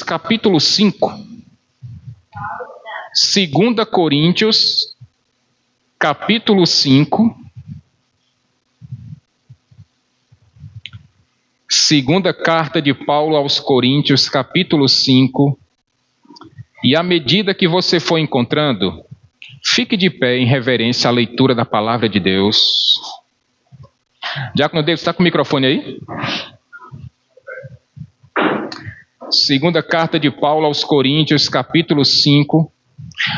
capítulo 5. 2 Coríntios, capítulo 5. Segunda carta de Paulo aos Coríntios, capítulo 5. E à medida que você for encontrando, fique de pé em reverência à leitura da palavra de Deus. Diácono David, está com o microfone aí? Segunda carta de Paulo aos Coríntios, capítulo 5.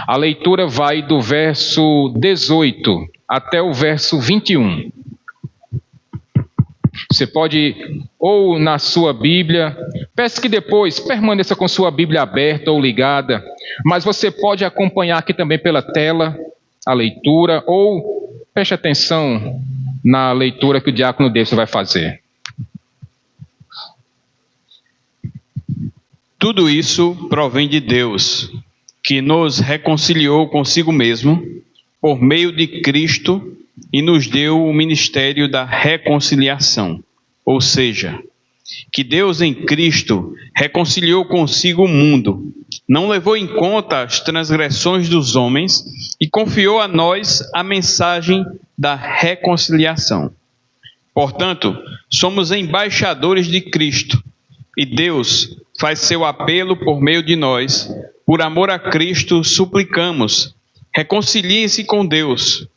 A leitura vai do verso 18 até o verso 21. Você pode, ou na sua Bíblia, peço que depois permaneça com sua Bíblia aberta ou ligada, mas você pode acompanhar aqui também pela tela a leitura, ou preste atenção na leitura que o diácono David vai fazer. Tudo isso provém de Deus, que nos reconciliou consigo mesmo, por meio de Cristo, e nos deu o ministério da reconciliação. Ou seja, que Deus em Cristo reconciliou consigo o mundo, não levou em conta as transgressões dos homens e confiou a nós a mensagem da reconciliação. Portanto, somos embaixadores de Cristo, e Deus faz seu apelo por meio de nós. Por amor a Cristo, suplicamos: reconciliem-se com Deus,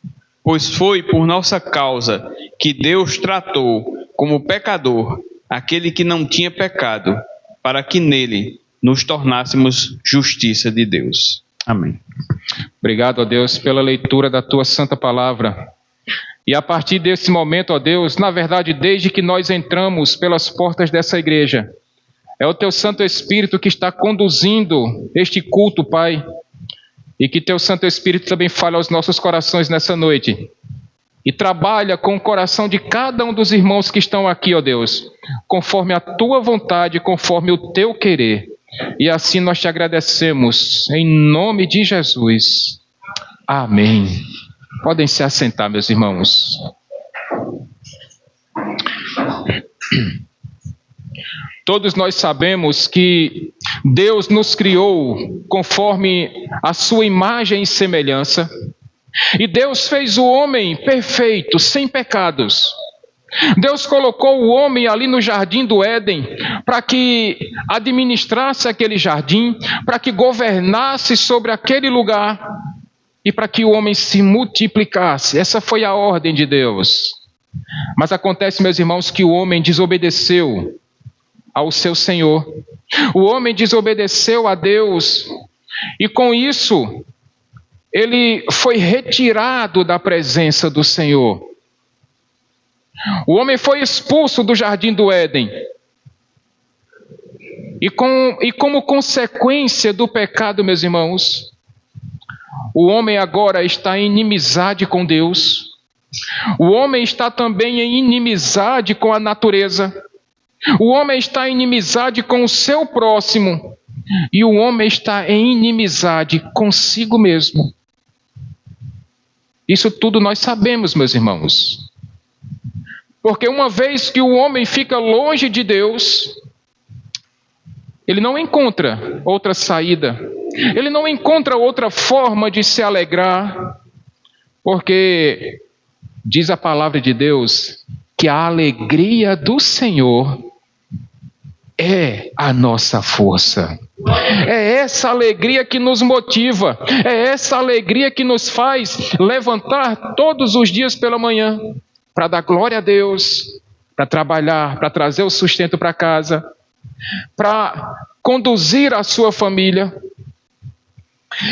pois foi por nossa causa que Deus tratou como pecador aquele que não tinha pecado, para que nele nos tornássemos justiça de Deus. Amém. Obrigado, ó Deus, pela leitura da tua santa palavra. E a partir desse momento, ó Deus, na verdade, desde que nós entramos pelas portas dessa igreja, é o teu Santo Espírito que está conduzindo este culto, Pai. E que teu Santo Espírito também fale aos nossos corações nessa noite. E trabalha com o coração de cada um dos irmãos que estão aqui, ó Deus, conforme a tua vontade, conforme o teu querer. E assim nós te agradecemos, em nome de Jesus. Amém. Podem se assentar, meus irmãos. Todos nós sabemos que Deus nos criou conforme a sua imagem e semelhança. E Deus fez o homem perfeito, sem pecados. Deus colocou o homem ali no jardim do Éden para que administrasse aquele jardim, para que governasse sobre aquele lugar e para que o homem se multiplicasse. Essa foi a ordem de Deus. Mas acontece, meus irmãos, que o homem desobedeceu ao seu Senhor. O homem desobedeceu a Deus e com isso ele foi retirado da presença do Senhor. O homem foi expulso do jardim do Éden. E como consequência do pecado, meus irmãos, o homem agora está em inimizade com Deus. O homem está também em inimizade com a natureza. O homem está em inimizade com o seu próximo. E o homem está em inimizade consigo mesmo. Isso tudo nós sabemos, meus irmãos. Porque uma vez que o homem fica longe de Deus, ele não encontra outra saída. Ele não encontra outra forma de se alegrar. Porque diz a palavra de Deus que a alegria do Senhor é a nossa força. É essa alegria que nos motiva. É essa alegria que nos faz levantar todos os dias pela manhã para dar glória a Deus, para trabalhar, para trazer o sustento para casa, para conduzir a sua família.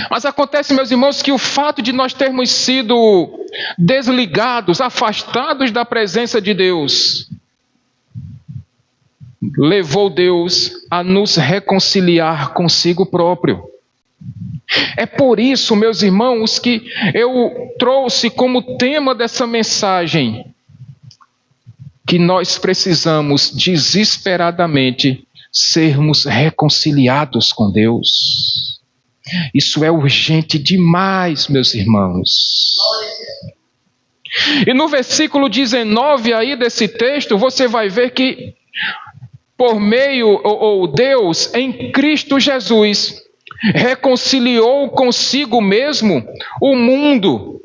Mas acontece, meus irmãos, que o fato de nós termos sido desligados, afastados da presença de Deus, levou Deus a nos reconciliar consigo próprio. É por isso, meus irmãos, que eu trouxe como tema dessa mensagem que nós precisamos desesperadamente sermos reconciliados com Deus. Isso é urgente demais, meus irmãos. E no versículo 19 aí desse texto, você vai ver que por meio, ou Deus, em Cristo Jesus, reconciliou consigo mesmo o mundo.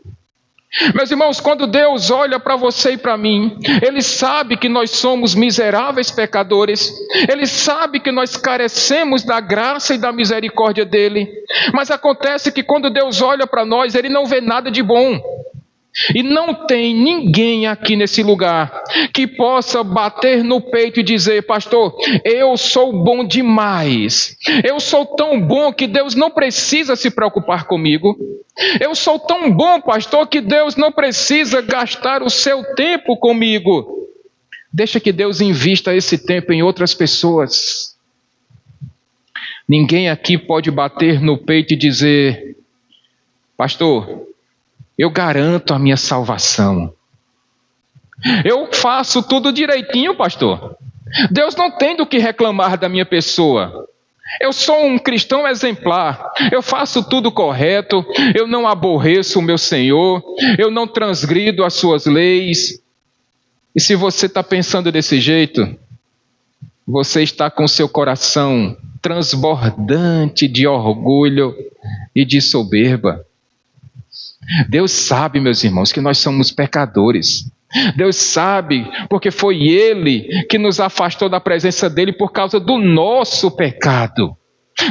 Meus irmãos, quando Deus olha para você e para mim, Ele sabe que nós somos miseráveis pecadores, Ele sabe que nós carecemos da graça e da misericórdia dEle, mas acontece que quando Deus olha para nós, Ele não vê nada de bom. E não tem ninguém aqui nesse lugar que possa bater no peito e dizer: pastor, eu sou bom demais, eu sou tão bom que Deus não precisa se preocupar comigo, eu sou tão bom, pastor, que Deus não precisa gastar o seu tempo comigo. Deixa que Deus invista esse tempo em outras pessoas. Ninguém aqui pode bater no peito e dizer: pastor, eu garanto a minha salvação. Eu faço tudo direitinho, pastor. Deus não tem do que reclamar da minha pessoa. Eu sou um cristão exemplar. Eu faço tudo correto. Eu não aborreço o meu Senhor. Eu não transgrido as suas leis. E se você está pensando desse jeito, você está com seu coração transbordante de orgulho e de soberba. Deus sabe, meus irmãos, que nós somos pecadores. Deus sabe, porque foi Ele que nos afastou da presença dEle por causa do nosso pecado.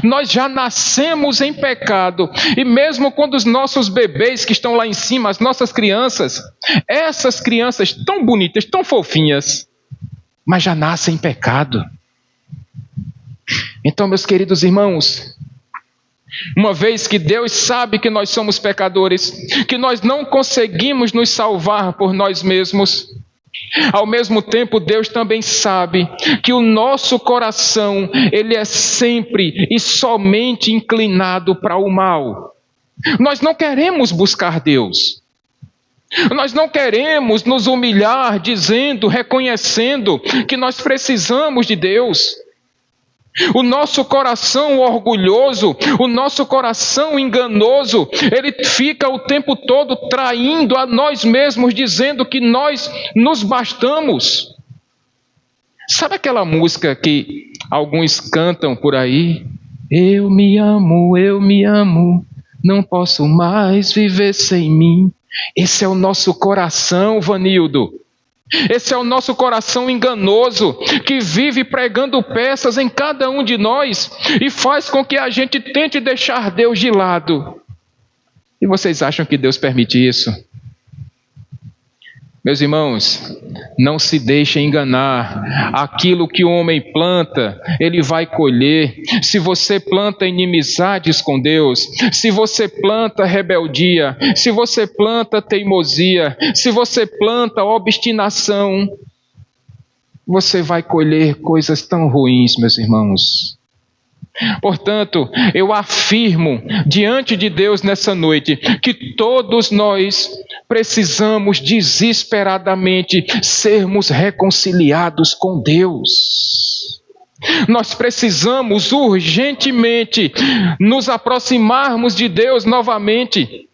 Nós já nascemos em pecado, e mesmo quando os nossos bebês que estão lá em cima, as nossas crianças, essas crianças tão bonitas, tão fofinhas, mas já nascem em pecado. Então, meus queridos irmãos, uma vez que Deus sabe que nós somos pecadores, que nós não conseguimos nos salvar por nós mesmos, ao mesmo tempo Deus também sabe que o nosso coração, ele é sempre e somente inclinado para o mal. Nós não queremos buscar Deus. Nós não queremos nos humilhar dizendo, reconhecendo que nós precisamos de Deus. O nosso coração orgulhoso, o nosso coração enganoso, ele fica o tempo todo traindo a nós mesmos, dizendo que nós nos bastamos. Sabe aquela música que alguns cantam por aí? Eu me amo, não posso mais viver sem mim. Esse é o nosso coração, Vanildo. Esse é o nosso coração enganoso, que vive pregando peças em cada um de nós e faz com que a gente tente deixar Deus de lado. E vocês acham que Deus permite isso? Meus irmãos, não se deixem enganar. Aquilo que o homem planta, ele vai colher. Se você planta inimizades com Deus, se você planta rebeldia, se você planta teimosia, se você planta obstinação, você vai colher coisas tão ruins, meus irmãos. Portanto, eu afirmo diante de Deus nessa noite que todos nós precisamos desesperadamente sermos reconciliados com Deus. Nós precisamos urgentemente nos aproximarmos de Deus novamente.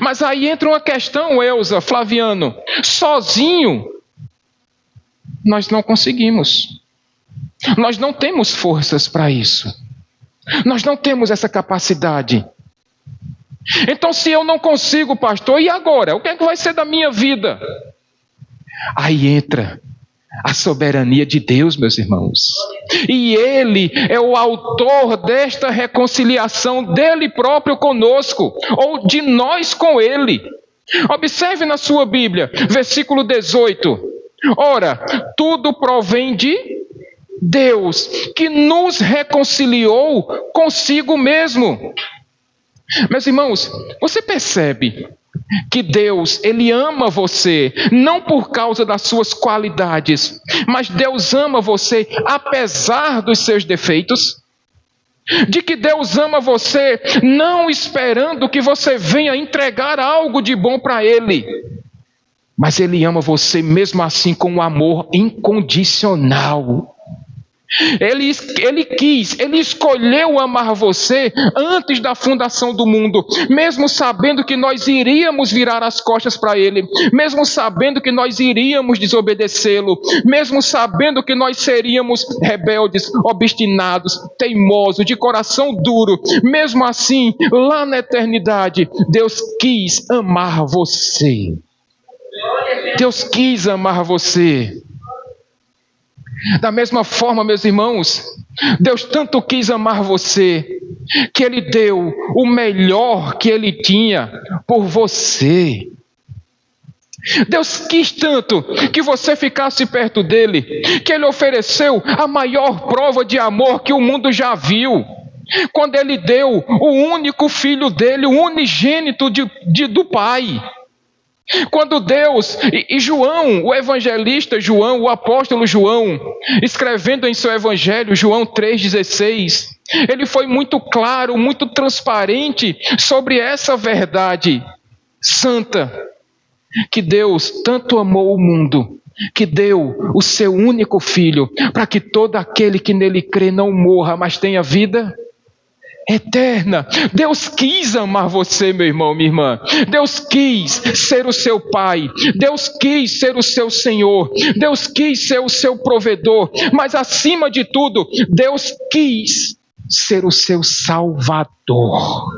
Mas aí entra uma questão, Elza, Flaviano. Sozinho, nós não conseguimos. Nós não temos forças para isso. Nós não temos essa capacidade. Então, se eu não consigo, pastor, e agora? O que é que vai ser da minha vida? Aí entra a soberania de Deus, meus irmãos. E Ele é o autor desta reconciliação dele próprio conosco, ou de nós com Ele. Observe na sua Bíblia, versículo 18. Ora, tudo provém de Deus, que nos reconciliou consigo mesmo. Meus irmãos, você percebe que Deus, Ele ama você, não por causa das suas qualidades, mas Deus ama você apesar dos seus defeitos? De que Deus ama você não esperando que você venha entregar algo de bom para Ele, mas Ele ama você mesmo assim com um amor incondicional. Ele escolheu amar você antes da fundação do mundo, mesmo sabendo que nós iríamos virar as costas para Ele, mesmo sabendo que nós iríamos desobedecê-lo, mesmo sabendo que nós seríamos rebeldes, obstinados, teimosos, de coração duro. Mesmo assim, lá na eternidade, Deus quis amar você. Deus quis amar você. Da mesma forma, meus irmãos, Deus tanto quis amar você, que Ele deu o melhor que Ele tinha por você. Deus quis tanto que você ficasse perto dEle, que Ele ofereceu a maior prova de amor que o mundo já viu, quando Ele deu o único filho dEle, o unigênito do Pai. Quando Deus, e João, o evangelista João, o apóstolo João, escrevendo em seu evangelho, João 3,16, ele foi muito claro, muito transparente sobre essa verdade santa, que Deus tanto amou o mundo, que deu o seu único filho, para que todo aquele que nele crê não morra, mas tenha vida eterna. Deus quis amar você, meu irmão, minha irmã. Deus quis ser o seu pai. Deus quis ser o seu Senhor. Deus quis ser o seu provedor. Mas acima de tudo, Deus quis ser o seu Salvador.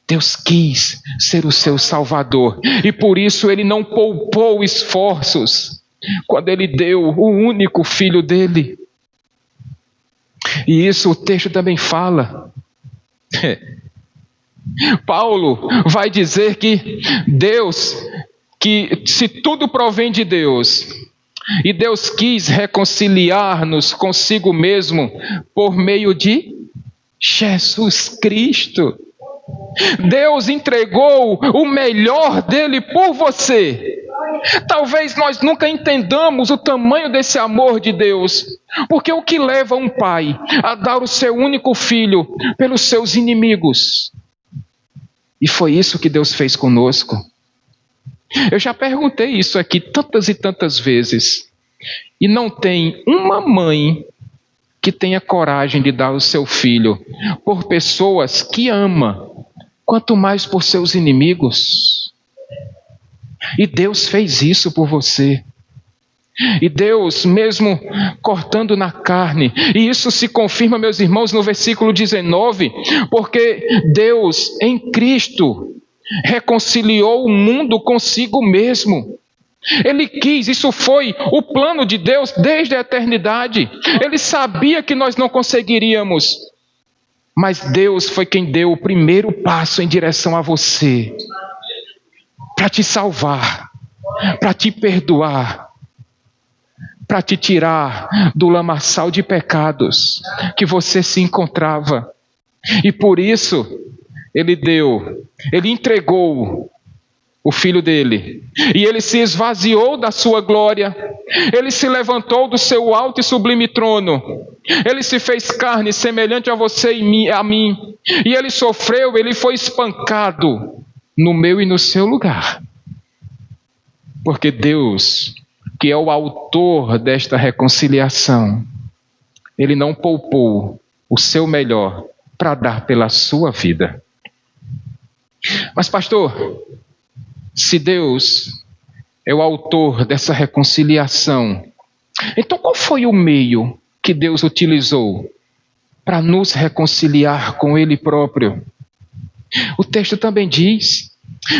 Deus quis ser o seu Salvador. E por isso Ele não poupou esforços quando Ele deu o único filho dele. E isso o texto também fala. Paulo vai dizer que Deus, que se tudo provém de Deus, e Deus quis reconciliar-nos consigo mesmo por meio de Jesus Cristo. Deus entregou o melhor dele por você. Talvez nós nunca entendamos o tamanho desse amor de Deus, porque o que leva um pai a dar o seu único filho pelos seus inimigos? E foi isso que Deus fez conosco. Eu já perguntei isso aqui tantas e tantas vezes, e não tem uma mãe que tenha coragem de dar o seu filho por pessoas que ama, quanto mais por seus inimigos. E Deus fez isso por você. E Deus, mesmo cortando na carne, e isso se confirma, meus irmãos, no versículo 19, porque Deus em Cristo reconciliou o mundo consigo mesmo. Ele quis, isso foi o plano de Deus desde a eternidade. Ele sabia que nós não conseguiríamos, mas Deus foi quem deu o primeiro passo em direção a você, para te salvar, para te perdoar, para te tirar do lamaçal de pecados que você se encontrava. E por isso, Ele entregou o Filho dele, e Ele se esvaziou da sua glória, Ele se levantou do seu alto e sublime trono, Ele se fez carne semelhante a você e a mim, e Ele sofreu, Ele foi espancado no meu e no seu lugar. Porque Deus, que é o autor desta reconciliação, Ele não poupou o seu melhor para dar pela sua vida. Mas pastor, se Deus é o autor dessa reconciliação, então qual foi o meio que Deus utilizou para nos reconciliar com Ele próprio? O texto também diz,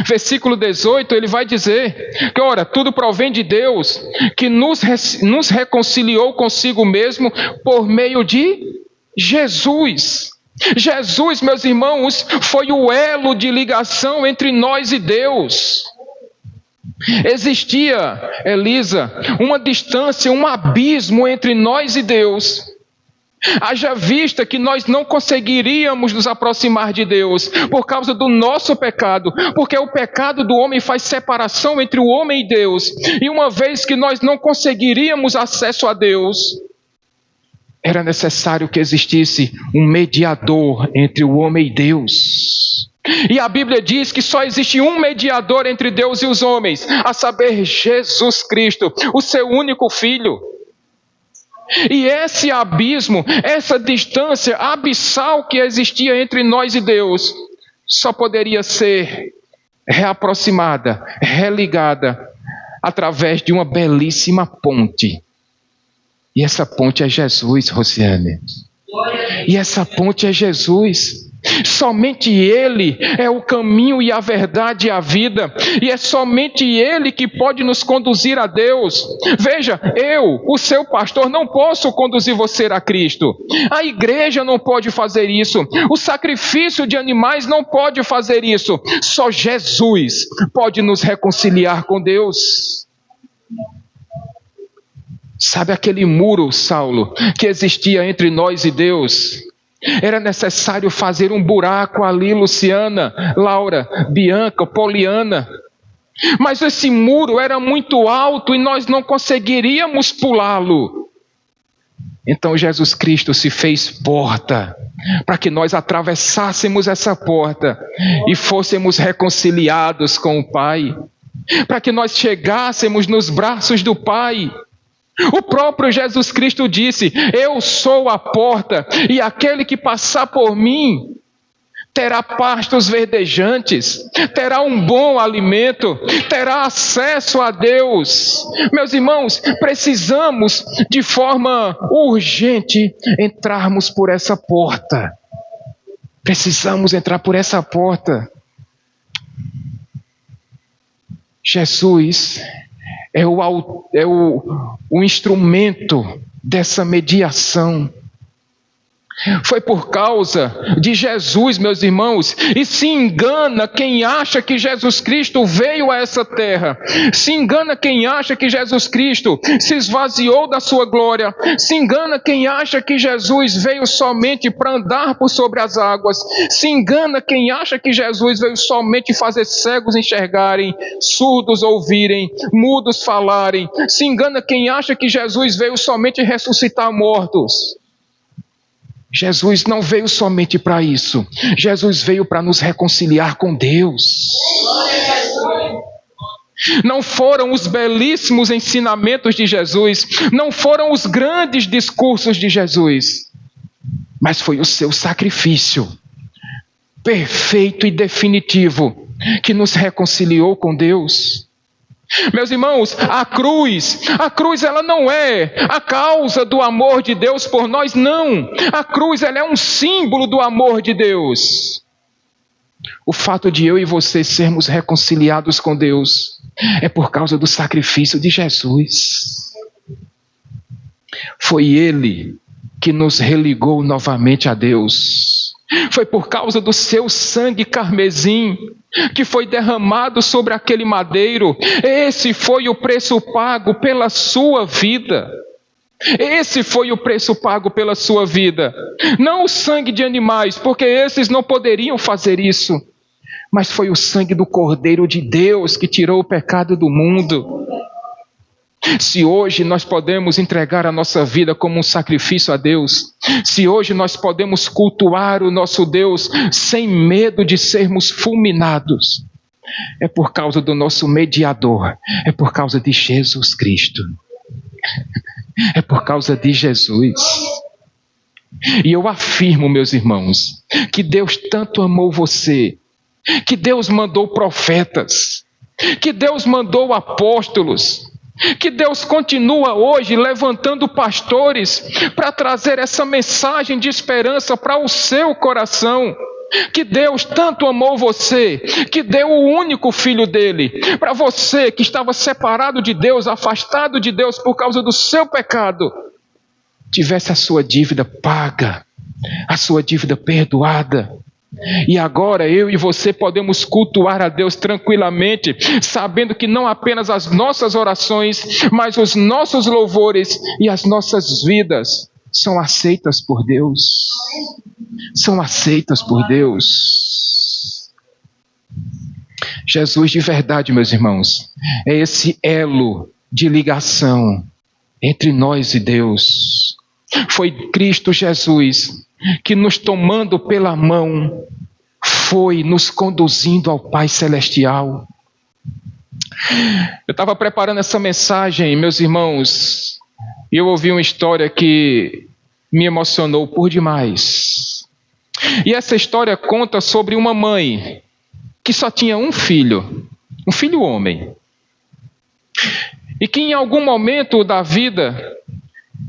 versículo 18, ele vai dizer que, ora, tudo provém de Deus, que nos reconciliou consigo mesmo por meio de Jesus. Jesus, meus irmãos, foi o elo de ligação entre nós e Deus. Existia, Elisa, uma distância, um abismo entre nós e Deus. Haja vista que nós não conseguiríamos nos aproximar de Deus por causa do nosso pecado, porque o pecado do homem faz separação entre o homem e Deus. E uma vez que nós não conseguiríamos acesso a Deus, era necessário que existisse um mediador entre o homem e Deus. E a Bíblia diz que só existe um mediador entre Deus e os homens, a saber, Jesus Cristo, o seu único Filho. E esse abismo, essa distância abissal que existia entre nós e Deus, só poderia ser reaproximada, religada, através de uma belíssima ponte. E essa ponte é Jesus, Rosiane. E essa ponte é Jesus. Somente Ele é o caminho e a verdade e a vida. E é somente Ele que pode nos conduzir a Deus. Veja, eu, o seu pastor, não posso conduzir você a Cristo. A igreja não pode fazer isso. O sacrifício de animais não pode fazer isso. Só Jesus pode nos reconciliar com Deus. Sabe aquele muro, Saulo, que existia entre nós e Deus? Era necessário fazer um buraco ali, Luciana, Laura, Bianca, Poliana. Mas esse muro era muito alto e nós não conseguiríamos pulá-lo. Então Jesus Cristo se fez porta, para que nós atravessássemos essa porta e fôssemos reconciliados com o Pai. Para que nós chegássemos nos braços do Pai. O próprio Jesus Cristo disse: eu sou a porta, e aquele que passar por mim terá pastos verdejantes, terá um bom alimento, terá acesso a Deus. Meus irmãos, precisamos de forma urgente entrarmos por essa porta. Precisamos entrar por essa porta. Jesus é o instrumento dessa mediação. Foi por causa de Jesus, meus irmãos, e se engana quem acha que Jesus Cristo veio a essa terra, se engana quem acha que Jesus Cristo se esvaziou da sua glória, se engana quem acha que Jesus veio somente para andar por sobre as águas, se engana quem acha que Jesus veio somente fazer cegos enxergarem, surdos ouvirem, mudos falarem, se engana quem acha que Jesus veio somente ressuscitar mortos. Jesus não veio somente para isso. Jesus veio para nos reconciliar com Deus. Não foram os belíssimos ensinamentos de Jesus, não foram os grandes discursos de Jesus, mas foi o seu sacrifício perfeito e definitivo que nos reconciliou com Deus. Meus irmãos, a cruz ela não é a causa do amor de Deus por nós, não. A cruz ela é um símbolo do amor de Deus. O fato de eu e você sermos reconciliados com Deus é por causa do sacrifício de Jesus. Foi Ele que nos religou novamente a Deus. Foi por causa do seu sangue carmesim que foi derramado sobre aquele madeiro. Esse foi o preço pago pela sua vida. Esse foi o preço pago pela sua vida. Não o sangue de animais, porque esses não poderiam fazer isso. Mas foi o sangue do Cordeiro de Deus que tirou o pecado do mundo. Se hoje nós podemos entregar a nossa vida como um sacrifício a Deus, se hoje nós podemos cultuar o nosso Deus sem medo de sermos fulminados, é por causa do nosso mediador, é por causa de Jesus Cristo, é por causa de Jesus. E eu afirmo, meus irmãos, que Deus tanto amou você, que Deus mandou profetas, que Deus mandou apóstolos, que Deus continua hoje levantando pastores para trazer essa mensagem de esperança para o seu coração. Que Deus tanto amou você, que deu o único filho dele, para você que estava separado de Deus, afastado de Deus por causa do seu pecado, tivesse a sua dívida paga, a sua dívida perdoada. E agora eu e você podemos cultuar a Deus tranquilamente, sabendo que não apenas as nossas orações, mas os nossos louvores e as nossas vidas são aceitas por Deus. São aceitas por Deus. Jesus de verdade, meus irmãos, é esse elo de ligação entre nós e Deus. Foi Cristo Jesus que, nos tomando pela mão, foi nos conduzindo ao Pai Celestial. Eu estava preparando essa mensagem, meus irmãos, E eu ouvi uma história que me emocionou por demais. E essa história conta sobre uma mãe que só tinha um filho homem. E que em algum momento da vida,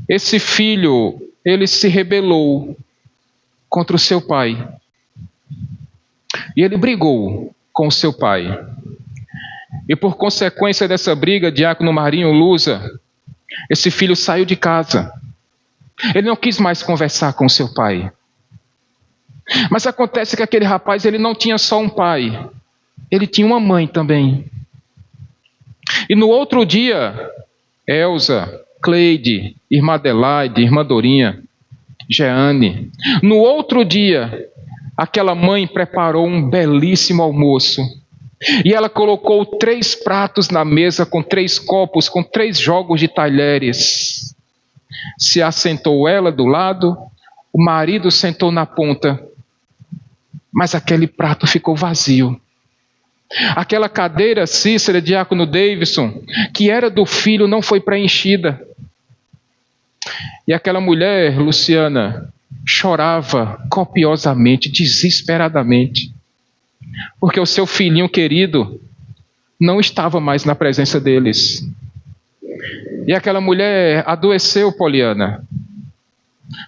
esse filho, ele se rebelou contra o seu pai. E ele brigou com o seu pai. E por consequência dessa briga, Diácono Marinho Lusa, esse filho saiu de casa. Ele não quis mais conversar com seu pai. Mas acontece que aquele rapaz, ele não tinha só um pai. Ele tinha uma mãe também. E no outro dia, Elza, Cleide, irmã Adelaide, irmã Dorinha, Jeane. No outro dia, aquela mãe preparou um belíssimo almoço. E ela colocou 3 pratos na mesa com 3 copos, com 3 jogos de talheres. Se assentou ela do lado, o marido sentou na ponta. Mas aquele prato ficou vazio. Aquela cadeira, Cícera, Diácono Davidson, que era do filho, não foi preenchida. E aquela mulher, Luciana, chorava copiosamente, desesperadamente. Porque o seu filhinho querido não estava mais na presença deles. E aquela mulher adoeceu, Poliana,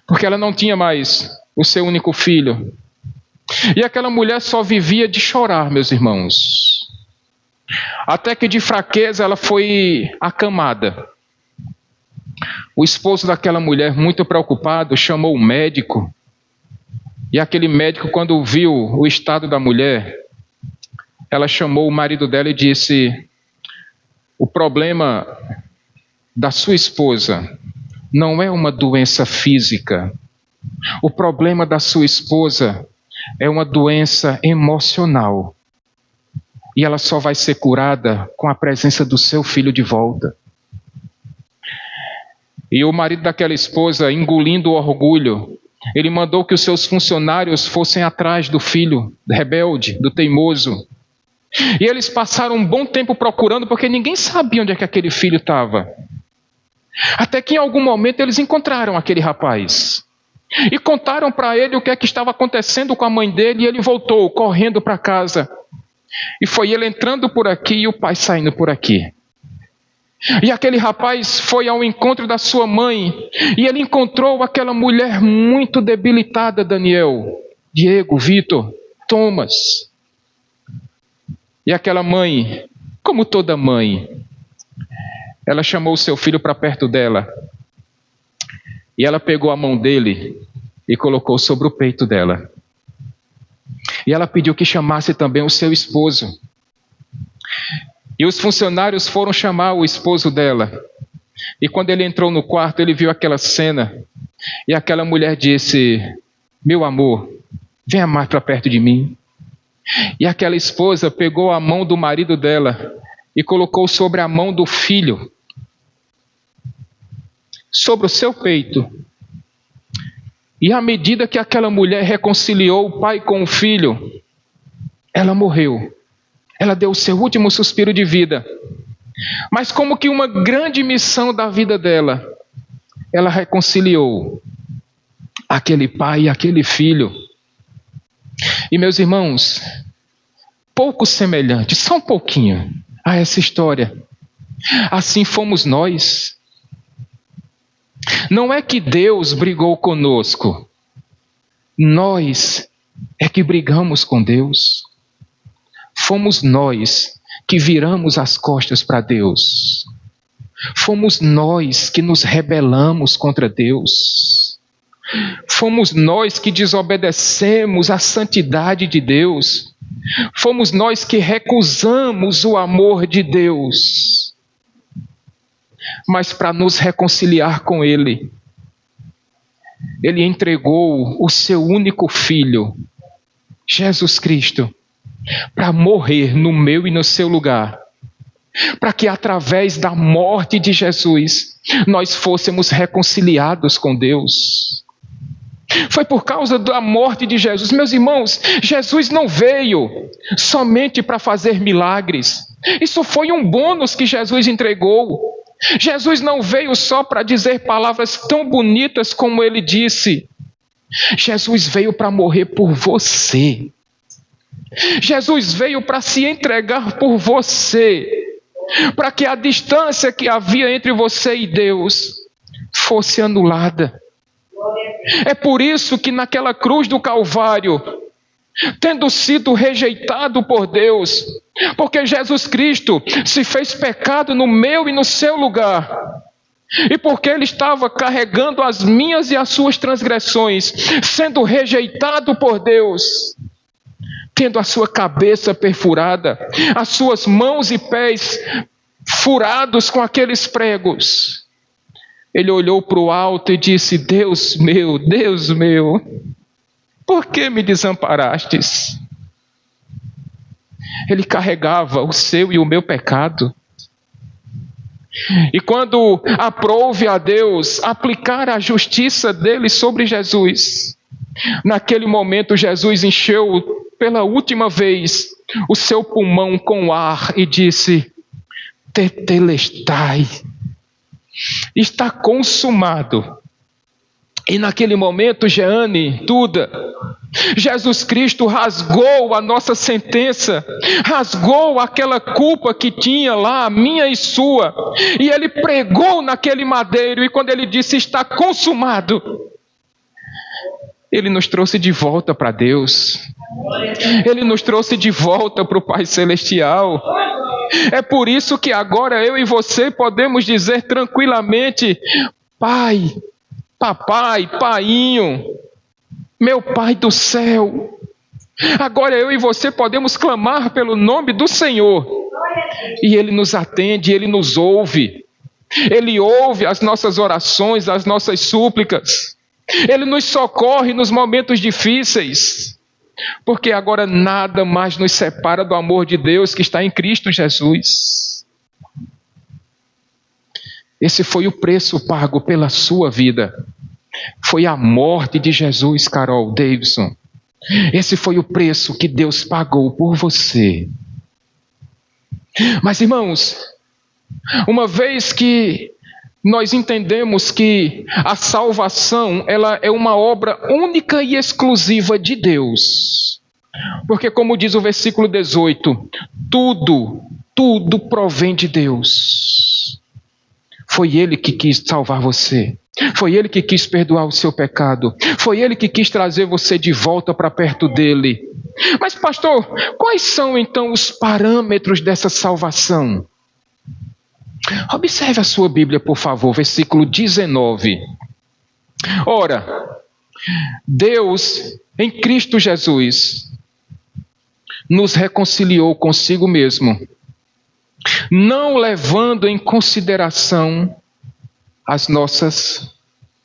porque ela não tinha mais o seu único filho. E aquela mulher só vivia de chorar, meus irmãos. Até que de fraqueza ela foi acamada. O esposo daquela mulher, muito preocupado, chamou um médico. E aquele médico, quando viu o estado da mulher, ela chamou o marido dela e disse: o problema da sua esposa não é uma doença física. O problema da sua esposa é uma doença emocional. E ela só vai ser curada com a presença do seu filho de volta. E o marido daquela esposa, engolindo o orgulho, ele mandou que os seus funcionários fossem atrás do filho rebelde, do teimoso. E eles passaram um bom tempo procurando, porque ninguém sabia onde é que aquele filho estava. Até que em algum momento eles encontraram aquele rapaz. E contaram para ele o que é que estava acontecendo com a mãe dele, e ele voltou correndo para casa. E foi ele entrando por aqui e o pai saindo por aqui. E aquele rapaz foi ao encontro da sua mãe, e ele encontrou aquela mulher muito debilitada, Daniel, Diego, Vitor, Thomas. E aquela mãe, como toda mãe, ela chamou o seu filho para perto dela. E ela pegou a mão dele e colocou sobre o peito dela. E ela pediu que chamasse também o seu esposo. E os funcionários foram chamar o esposo dela. E quando ele entrou no quarto, ele viu aquela cena. E aquela mulher disse: meu amor, venha mais para perto de mim. E aquela esposa pegou a mão do marido dela e colocou sobre a mão do filho, sobre o seu peito. E à medida que aquela mulher reconciliou o pai com o filho, ela morreu. Ela deu o seu último suspiro de vida. Mas como que uma grande missão da vida dela, ela reconciliou aquele pai e aquele filho. E meus irmãos, pouco semelhante, só um pouquinho a essa história. Assim fomos nós. Não é que Deus brigou conosco. Nós é que brigamos com Deus. Fomos nós que viramos as costas para Deus. Fomos nós que nos rebelamos contra Deus. Fomos nós que desobedecemos a santidade de Deus. Fomos nós que recusamos o amor de Deus. Mas para nos reconciliar com Ele, Ele entregou o seu único Filho, Jesus Cristo, para morrer no meu e no seu lugar, para que através da morte de Jesus, nós fôssemos reconciliados com Deus. Foi por causa da morte de Jesus. Meus irmãos, Jesus não veio somente para fazer milagres. Isso foi um bônus que Jesus entregou. Jesus não veio só para dizer palavras tão bonitas como ele disse. Jesus veio para morrer por você. Jesus veio para se entregar por você, para que a distância que havia entre você e Deus fosse anulada. É por isso que naquela cruz do Calvário, tendo sido rejeitado por Deus, porque Jesus Cristo se fez pecado no meu e no seu lugar, e porque ele estava carregando as minhas e as suas transgressões, sendo rejeitado por Deus, tendo a sua cabeça perfurada, as suas mãos e pés furados com aqueles pregos, ele olhou para o alto e disse: Deus meu, por que me desamparastes? Ele carregava o seu e o meu pecado. E quando aprouve a Deus aplicar a justiça dele sobre Jesus, naquele momento Jesus encheu pela última vez o seu pulmão com ar e disse: Tetelestai, está consumado. E naquele momento, Jeane, Duda, Jesus Cristo rasgou a nossa sentença, rasgou aquela culpa que tinha lá, minha e sua, e ele pregou naquele madeiro, e quando ele disse está consumado, ele nos trouxe de volta para Deus, ele nos trouxe de volta para o Pai Celestial. É por isso que agora eu e você podemos dizer tranquilamente: Pai, papai, painho, meu Pai do céu. Agora eu e você podemos clamar pelo nome do Senhor, e Ele nos atende, Ele nos ouve. Ele ouve as nossas orações, as nossas súplicas. Ele nos socorre nos momentos difíceis, porque agora nada mais nos separa do amor de Deus que está em Cristo Jesus. Esse foi o preço pago pela sua vida. Foi a morte de Jesus, Carol, Davidson. Esse foi o preço que Deus pagou por você. Mas, irmãos, uma vez que nós entendemos que a salvação ela é uma obra única e exclusiva de Deus, porque como diz o versículo 18, tudo provém de Deus. Foi Ele que quis salvar você. Foi Ele que quis perdoar o seu pecado. Foi Ele que quis trazer você de volta para perto dEle. Mas, pastor, quais são então os parâmetros dessa salvação? Observe a sua Bíblia, por favor, versículo 19. Ora, Deus, em Cristo Jesus, nos reconciliou consigo mesmo, não levando em consideração as nossas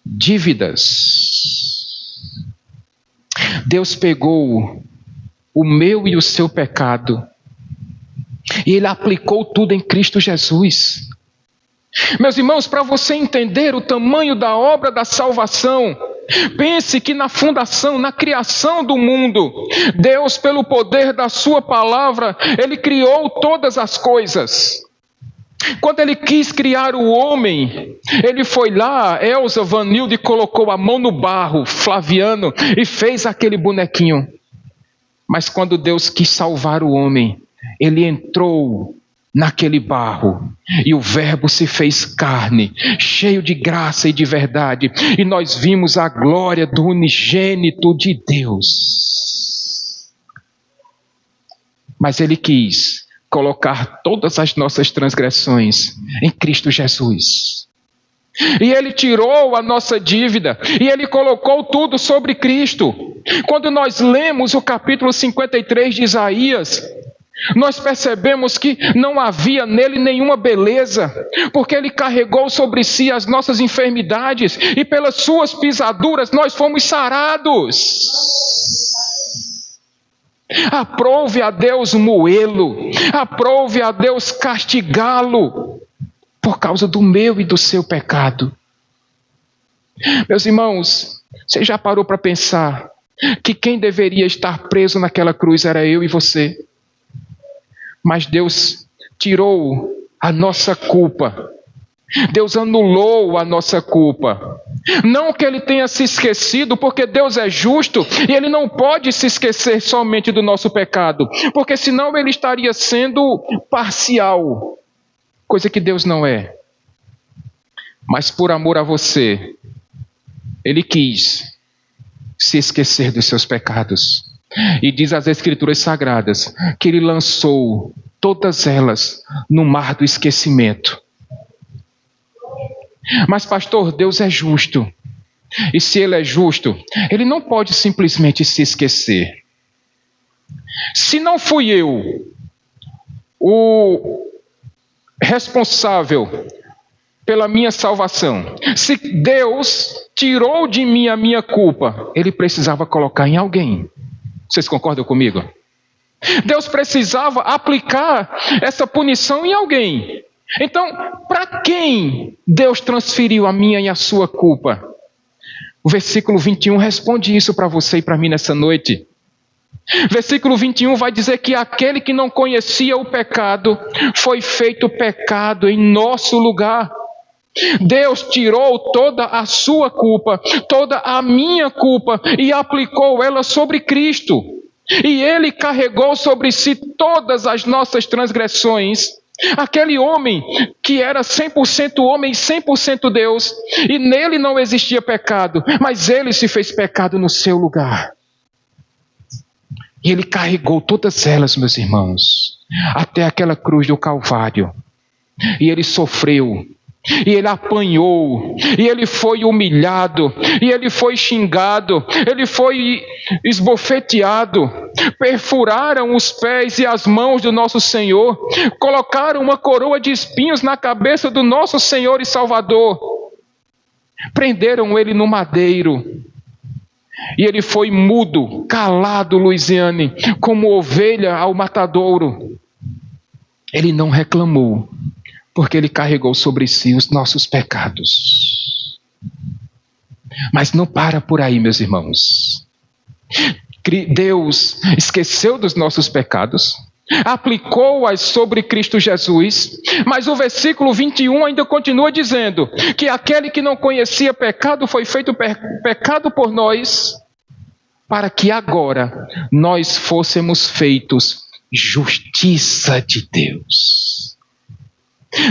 dívidas. Deus pegou o meu e o seu pecado e Ele aplicou tudo em Cristo Jesus. Meus irmãos, para você entender o tamanho da obra da salvação, pense que na fundação, na criação do mundo, Deus, pelo poder da sua palavra, Ele criou todas as coisas. Quando Ele quis criar o homem, Ele foi lá, Elza Vanilde colocou a mão no barro, Flaviano, e fez aquele bonequinho. Mas quando Deus quis salvar o homem, Ele entrou naquele barro, e o Verbo se fez carne, cheio de graça e de verdade, e nós vimos a glória do unigênito de Deus. Mas Ele quis colocar todas as nossas transgressões em Cristo Jesus. E Ele tirou a nossa dívida, e Ele colocou tudo sobre Cristo. Quando nós lemos o capítulo 53 de Isaías, nós percebemos que não havia nele nenhuma beleza, porque Ele carregou sobre si as nossas enfermidades, e pelas suas pisaduras nós fomos sarados. Aprove a Deus moê-lo, aprove a Deus castigá-lo, por causa do meu e do seu pecado. Meus irmãos, você já parou para pensar que quem deveria estar preso naquela cruz era eu e você? Mas Deus tirou a nossa culpa Deus anulou a nossa culpa. Não que Ele tenha se esquecido, porque Deus é justo e Ele não pode se esquecer somente do nosso pecado, porque senão Ele estaria sendo parcial, coisa que Deus não é. Mas por amor a você, Ele quis se esquecer dos seus pecados. E diz as Escrituras Sagradas que Ele lançou todas elas no mar do esquecimento. Mas pastor, Deus é justo. E se Ele é justo, Ele não pode simplesmente se esquecer. Se não fui eu o responsável pela minha salvação, se Deus tirou de mim a minha culpa, Ele precisava colocar em alguém. Vocês concordam comigo? Deus precisava aplicar essa punição em alguém. Então, para quem Deus transferiu a minha e a sua culpa? O versículo 21 responde isso para você e para mim nessa noite. Versículo 21 vai dizer que aquele que não conhecia o pecado foi feito pecado em nosso lugar. Deus tirou toda a sua culpa, toda a minha culpa e aplicou ela sobre Cristo. E Ele carregou sobre si todas as nossas transgressões. Aquele homem que era 100% homem e 100% Deus, e nele não existia pecado, mas Ele se fez pecado no seu lugar. E Ele carregou todas elas, meus irmãos, até aquela cruz do Calvário. E Ele sofreu. E Ele apanhou, e Ele foi humilhado, e Ele foi xingado, Ele foi esbofeteado, perfuraram os pés e as mãos do nosso Senhor, colocaram uma coroa de espinhos na cabeça do nosso Senhor e Salvador, prenderam Ele no madeiro, e Ele foi mudo, calado, Luiziane, como ovelha ao matadouro. Ele não reclamou, porque Ele carregou sobre si os nossos pecados. Mas não para por aí, meus irmãos. Deus esqueceu dos nossos pecados, aplicou-as sobre Cristo Jesus, mas o versículo 21 ainda continua dizendo que aquele que não conhecia pecado foi feito pecado por nós, para que agora nós fôssemos feitos justiça de Deus.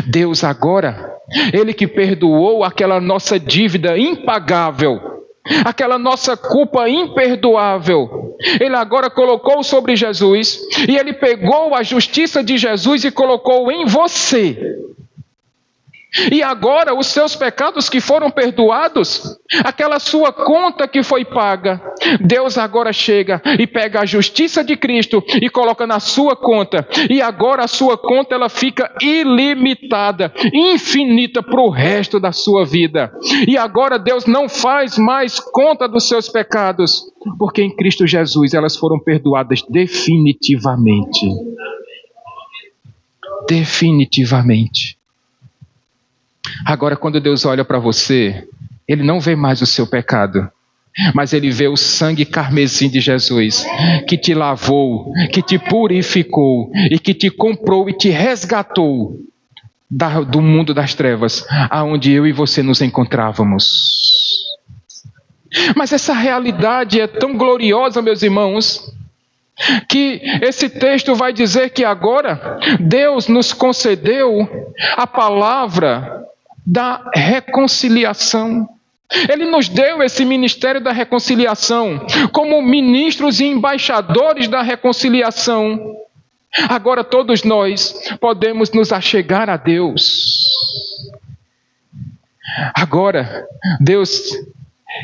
Deus agora, Ele que perdoou aquela nossa dívida impagável, aquela nossa culpa imperdoável, Ele agora colocou sobre Jesus, e Ele pegou a justiça de Jesus e colocou em você. E agora os seus pecados que foram perdoados, aquela sua conta que foi paga, Deus agora chega e pega a justiça de Cristo e coloca na sua conta. E agora a sua conta ela fica ilimitada, infinita para o resto da sua vida. E agora Deus não faz mais conta dos seus pecados, porque em Cristo Jesus elas foram perdoadas definitivamente. Definitivamente. Agora, quando Deus olha para você, Ele não vê mais o seu pecado, mas Ele vê o sangue carmesim de Jesus, que te lavou, que te purificou e que te comprou e te resgatou do mundo das trevas, aonde eu e você nos encontrávamos. Mas essa realidade é tão gloriosa, meus irmãos, que esse texto vai dizer que agora Deus nos concedeu a palavra da reconciliação. Ele nos deu esse ministério da reconciliação como ministros e embaixadores da reconciliação. Agora todos nós podemos nos achegar a Deus. Agora Deus,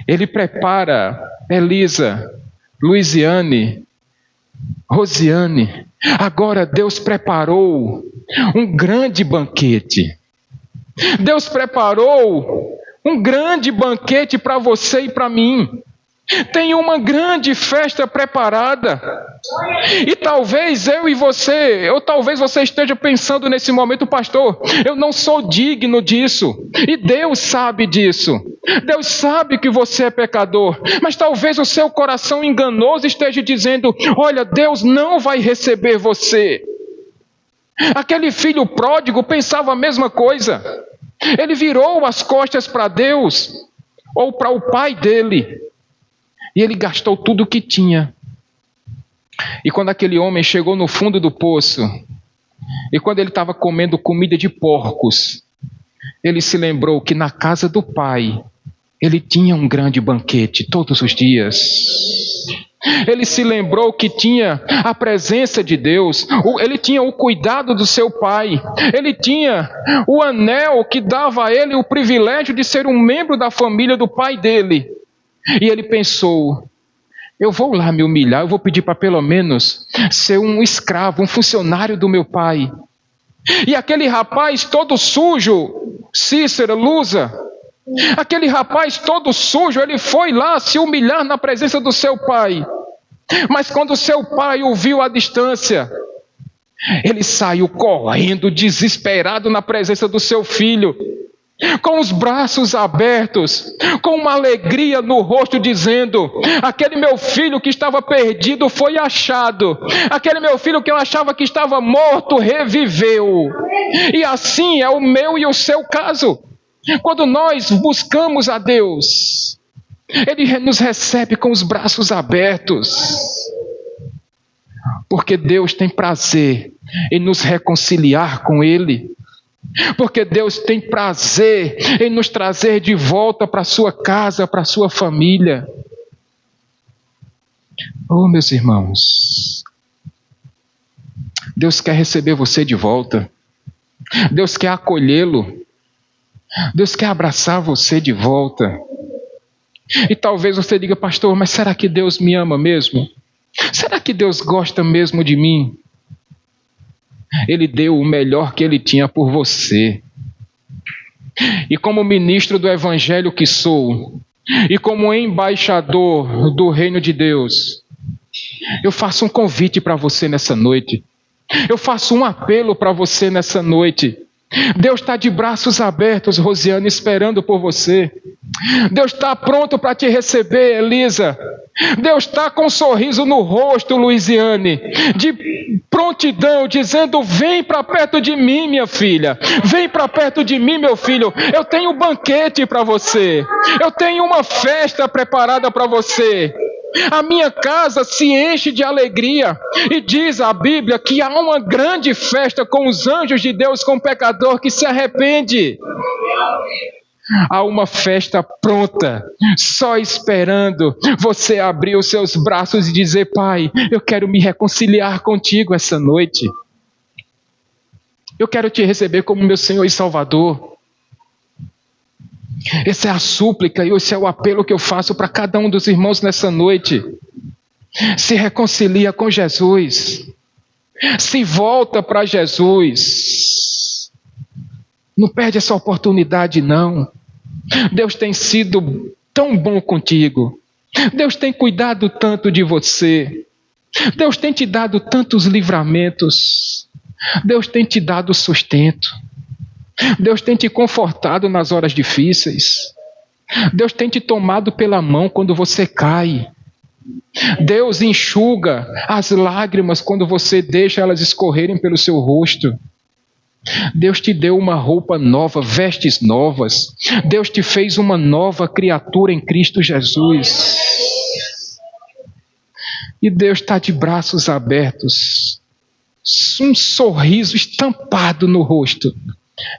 Ele prepara Elisa, Luiziane, Rosiane. Agora Deus preparou um grande banquete. Deus preparou um grande banquete para você e para mim. Tem uma grande festa preparada. E talvez eu e você, ou talvez você esteja pensando nesse momento, pastor, eu não sou digno disso. E Deus sabe disso. Deus sabe que você é pecador. Mas talvez o seu coração enganoso esteja dizendo, olha, Deus não vai receber você. Aquele filho pródigo pensava a mesma coisa. Ele virou as costas para Deus, ou para o pai dele, e ele gastou tudo o que tinha. E quando aquele homem chegou no fundo do poço, e quando ele estava comendo comida de porcos, ele se lembrou que na casa do pai, ele tinha um grande banquete todos os dias. Ele se lembrou que tinha a presença de Deus, ele tinha o cuidado do seu pai, ele tinha o anel que dava a ele o privilégio de ser um membro da família do pai dele. E ele pensou: eu vou lá me humilhar, eu vou pedir para pelo menos ser um escravo, um funcionário do meu pai. E aquele rapaz todo sujo, Cícero, Lusa, aquele rapaz todo sujo, ele foi lá se humilhar na presença do seu pai. Mas quando seu pai o viu à distância, ele saiu correndo, desesperado na presença do seu filho, com os braços abertos, com uma alegria no rosto, dizendo: aquele meu filho que estava perdido foi achado, aquele meu filho que eu achava que estava morto reviveu. E assim é o meu e o seu caso. Quando nós buscamos a Deus, Ele nos recebe com os braços abertos, porque Deus tem prazer em nos reconciliar com Ele, porque Deus tem prazer em nos trazer de volta para a sua casa, para a sua família. Oh, meus irmãos, Deus quer receber você de volta, Deus quer acolhê-lo, Deus quer abraçar você de volta. E talvez você diga: pastor, mas será que Deus me ama mesmo? Será que Deus gosta mesmo de mim? Ele deu o melhor que Ele tinha por você. E como ministro do Evangelho que sou, e como embaixador do reino de Deus, eu faço um convite para você nessa noite. Eu faço um apelo para você nessa noite. Deus está de braços abertos, Rosiane, esperando por você. Deus está pronto para te receber, Elisa. Deus está com um sorriso no rosto, Luiziane, de prontidão, dizendo: vem para perto de mim, minha filha. Vem para perto de mim, meu filho. Eu tenho um banquete para você. Eu tenho uma festa preparada para você. A minha casa se enche de alegria. E diz a Bíblia que há uma grande festa com os anjos de Deus, com o pecador que se arrepende. Há uma festa pronta, só esperando você abrir os seus braços e dizer: pai, eu quero me reconciliar contigo essa noite. Eu quero te receber como meu Senhor e Salvador. Essa é a súplica e esse é o apelo que eu faço para cada um dos irmãos nessa noite. Se reconcilia com Jesus. Se volta para Jesus. Não perde essa oportunidade, não. Deus tem sido tão bom contigo. Deus tem cuidado tanto de você. Deus tem te dado tantos livramentos. Deus tem te dado sustento. Deus tem te confortado nas horas difíceis. Deus tem te tomado pela mão quando você cai. Deus enxuga as lágrimas quando você deixa elas escorrerem pelo seu rosto. Deus te deu uma roupa nova, vestes novas. Deus te fez uma nova criatura em Cristo Jesus. E Deus está de braços abertos, um sorriso estampado no rosto,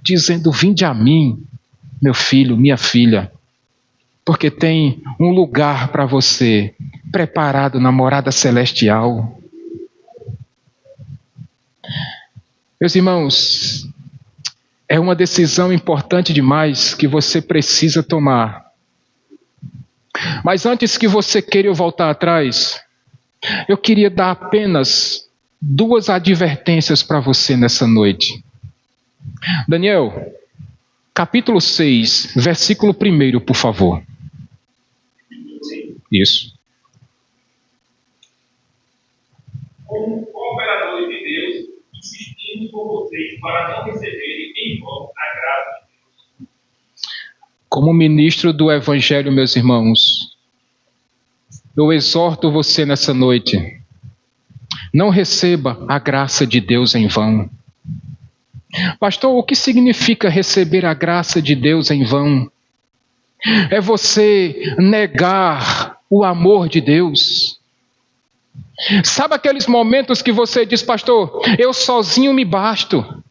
dizendo: vinde a mim, meu filho, minha filha, porque tem um lugar para você preparado na morada celestial. Meus irmãos, é uma decisão importante demais que você precisa tomar. Mas antes que você queira voltar atrás, eu queria dar apenas 2 advertências para você nessa noite. Daniel, capítulo 6, versículo 1, por favor. Isso. Como cooperadores de Deus, insistimos com vocês para não receberem em vão a graça de Deus. Como ministro do Evangelho, meus irmãos, eu exorto você nessa noite: não receba a graça de Deus em vão. Pastor, o que significa receber a graça de Deus em vão? É você negar o amor de Deus. Sabe aqueles momentos que você diz, pastor, eu sozinho me basto.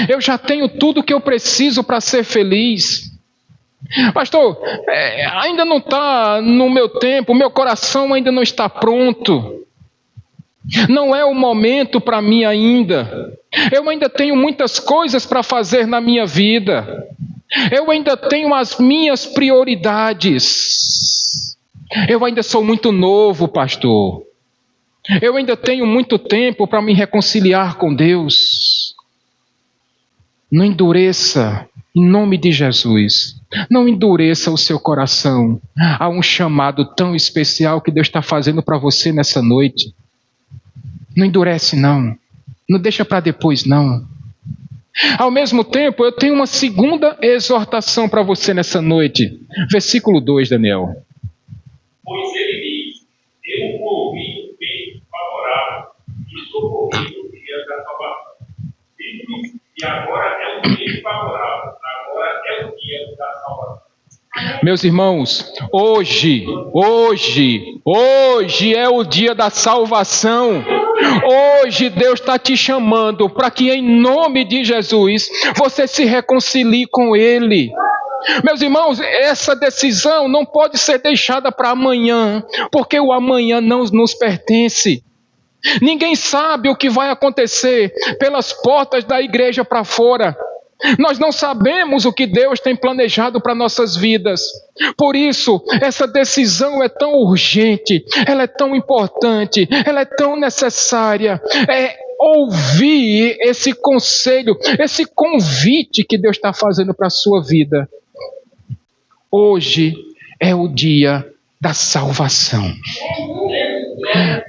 Eu já tenho tudo que eu preciso para ser feliz. Pastor, ainda não está no meu tempo, meu coração ainda não está pronto. Não é o momento para mim ainda. Eu ainda tenho muitas coisas para fazer na minha vida. Eu ainda tenho as minhas prioridades. Eu ainda sou muito novo, pastor. Eu ainda tenho muito tempo para me reconciliar com Deus. Não endureça, em nome de Jesus. Não endureça o seu coração. Há um chamado tão especial que Deus está fazendo para você nessa noite. Não endurece, não. Não deixa para depois, não. Ao mesmo tempo, eu tenho uma segunda exortação para você nessa noite. Versículo 2, Daniel. Pois ele diz, eu ouvi o bem favorável e socorri no dia da salvação. E agora é o dia favorável, agora é o dia da salvação. Meus irmãos, hoje é o dia da salvação. Hoje Deus está te chamando para que em nome de Jesus você se reconcilie com Ele. Meus irmãos, essa decisão não pode ser deixada para amanhã, porque o amanhã não nos pertence. Ninguém sabe o que vai acontecer pelas portas da igreja para fora. Nós não sabemos o que Deus tem planejado para nossas vidas. Por isso, essa decisão é tão urgente, ela é tão importante, ela é tão necessária. É ouvir esse conselho, esse convite que Deus está fazendo para a sua vida. Hoje é o dia da salvação.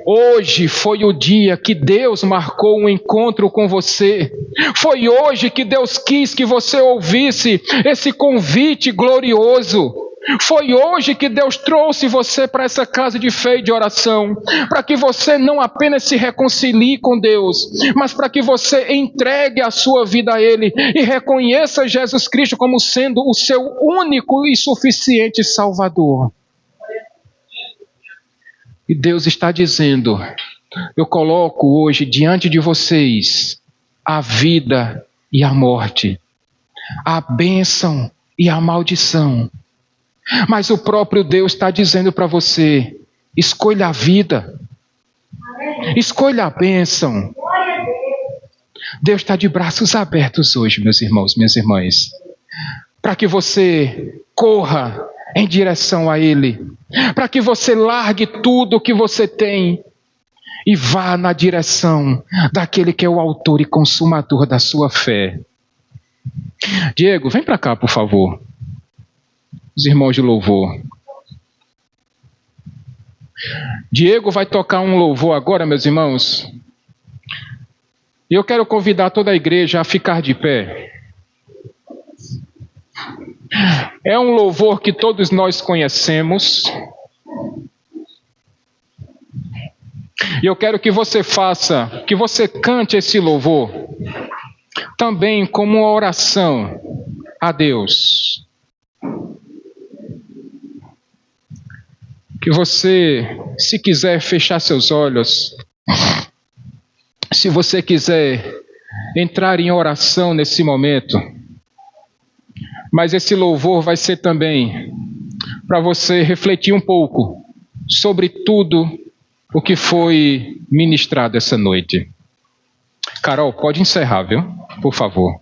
Hoje foi o dia que Deus marcou um encontro com você. Foi hoje que Deus quis que você ouvisse esse convite glorioso. Foi hoje que Deus trouxe você para essa casa de fé e de oração, para que você não apenas se reconcilie com Deus, mas para que você entregue a sua vida a Ele e reconheça Jesus Cristo como sendo o seu único e suficiente Salvador. E Deus está dizendo, eu coloco hoje diante de vocês a vida e a morte, a bênção e a maldição. Mas o próprio Deus está dizendo para você, escolha a vida, escolha a bênção. Deus está de braços abertos hoje, meus irmãos, minhas irmãs, para que você corra em direção a Ele, para que você largue tudo o que você tem e vá na direção daquele que é o autor e consumador da sua fé. Diego, vem para cá, por favor. Os irmãos de louvor. Diego vai tocar um louvor agora, meus irmãos. E eu quero convidar toda a igreja a ficar de pé. É um louvor que todos nós conhecemos. E eu quero que você que você cante esse louvor também como uma oração a Deus. Que você, se quiser fechar seus olhos, se você quiser entrar em oração nesse momento, mas esse louvor vai ser também para você refletir um pouco sobre tudo o que foi ministrado essa noite. Carol, pode encerrar, viu? Por favor.